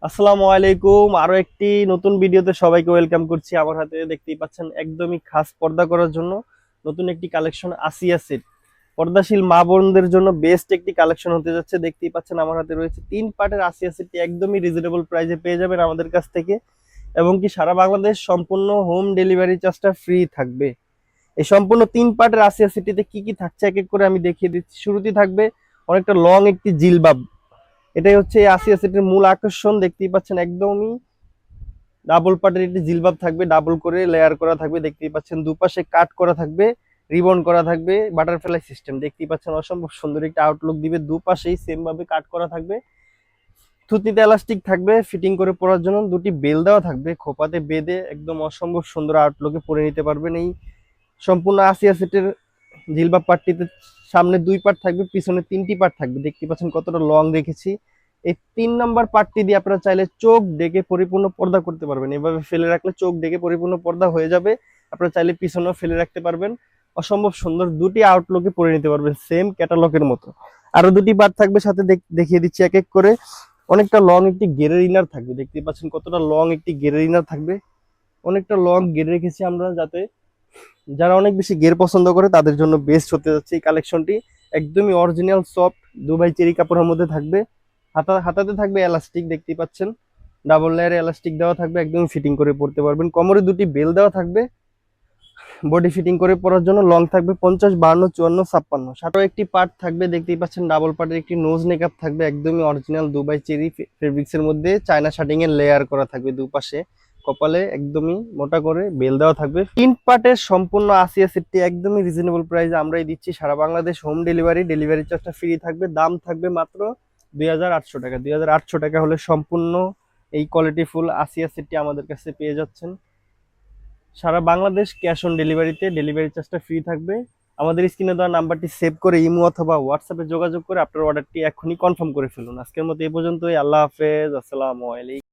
আসসালামু আলাইকুম। আরো একটি নতুন ভিডিওতে সবাইকে ওয়েলকাম করছি। আমার হাতে দেখতেই পাচ্ছেন একদমই খাস পর্দা করার জন্য নতুন একটি কালেকশন আসিয়া সেট। পর্দাশীল মা বোনদের জন্য বেস্ট একটি কালেকশন হতে যাচ্ছে। দেখতেই পাচ্ছেন আমার হাতে রয়েছে 3 পার্টের আসিয়া সেটটি একদমই রিজনেবল প্রাইসে পেয়ে যাবেন আমাদের কাছ থেকে, এবং কি সারা বাংলাদেশ সম্পূর্ণ হোম ডেলিভারি চার্জটা ফ্রি থাকবে। এই সম্পূর্ণ 3 পার্টের আসিয়া সেটটিতে কি কি থাকছে এক এক করে আমি দেখিয়ে দিচ্ছি। শুরুতেই থাকবে অনেকটা লং একটি জিলবাব। এটাই হচ্ছে এই আসিয়া সেটের মূল আকর্ষণ। দেখতেই পাচ্ছেন একদমই ডাবল পার্টের একটি জিলবাব থাকবে, ডাবল করে লেয়ার করা থাকবে। দেখতেই পাচ্ছেন দুপাশে কাট করা থাকবে, রিবন করা থাকবে, বাটারফ্লাই সিস্টেম। দেখতেই পাচ্ছেন অসম্ভব সুন্দর একটা আউটলুক দিবে। দুপাশেই সেম ভাবে কাট করা থাকবে, থুতনিতে এলাস্টিক থাকবে ফিটিং করে পরার জন্য। দুটি বেল দেওয়া থাকবে, খোপাতে বেঁধে একদম অসম্ভব সুন্দর আউটলুকে পরে নিতে পারবেন। এই সম্পূর্ণ আসিয়া সেটের জিলবাব পার্টটিতে সামনে 2 পার্ট থাকবে, পিছনে 3টি পার্ট থাকবে। দেখতে পাচ্ছেন কতটা লং রেখেছি। এই 3 নম্বর পার্টটি দিয়ে আপনারা চাইলে চোখ ডেকে পরিপূর্ণ পর্দা করতে পারবেন। এভাবে ফেলে রাখলে চোখ ডেকে পরিপূর্ণ পর্দা হয়ে যাবে। আপনারা চাইলে পিছনেও ফেলে রাখতে পারবেন। অসম্ভব সুন্দর দুটি আউটলুকে পরে নিতে পারবেন সেম ক্যাটালগের মতো। আরো 2টি পার্ট থাকবে সাথে, দেখিয়ে দিচ্ছি এক এক করে। অনেকটা লং একটি গেরের ইনার থাকবে। দেখতে পাচ্ছেন কতটা লং একটি গেরের ইনার থাকবে। অনেকটা লং গেরে রেখেছি আমরা, যাতে যারা অনেক বেশি গের পছন্দ করে তাদের জন্য বেস্ট হতে যাচ্ছে এই কালেকশনটি। একদমই অরিজিনাল সফট দুবাই চেরি কাপড়ের মধ্যে থাকবে। হাতাতে থাকবে এলাস্টিক, দেখতেই পাচ্ছেন ডাবল লেয়ারে এলাস্টিক দেওয়া থাকবে, একদম ফিটিং করে পরতে পারবেন। কোমরে 2টি বেল দেওয়া থাকবে বডি ফিটিং করে পরার জন্য। লং থাকবে 50, 52, 54, 56। সাথেও একটি পার্ট থাকবে, দেখতেই পাচ্ছেন ডাবল পার্টের একটি নোজ মেকআপ থাকবে, একদমই অরিজিনাল দুবাই চেরি ফেব্রিক্স এর মধ্যে চায়না শার্টিং এর লেয়ার করা থাকবে। দুপাশে কপালে একদমই মোটা করে বেল দেওয়া থাকবে। 3 পার্টের সম্পূর্ণ আসিয়া সেটটি একদমই রিজনেবল প্রাইসে আমরাই দিচ্ছি সারা বাংলাদেশ হোম ডেলিভারি। ডেলিভারি চার্জটা ফ্রি থাকবে। দাম থাকবে মাত্র 2800 টাকা। 2800 টাকা হলে সম্পূর্ণ এই কোয়ালিটি ফুল আসিয়া সেটটি আমাদের কাছে পেয়ে যাচ্ছেন। সারা বাংলাদেশ ক্যাশ অন ডেলিভারিতে, ডেলিভারি চার্জটা ফ্রি থাকবে। আমাদের স্ক্রিনে দেওয়া নাম্বারটি সেভ করে ইমো অথবা হোয়াটসঅ্যাপে যোগাযোগ করে আপনার অর্ডারটি এখনই কনফার্ম করে ফেলুন। আজকের মতো এই পর্যন্তই। আল্লাহ হাফেজ, আসসালামু আলাইকুম।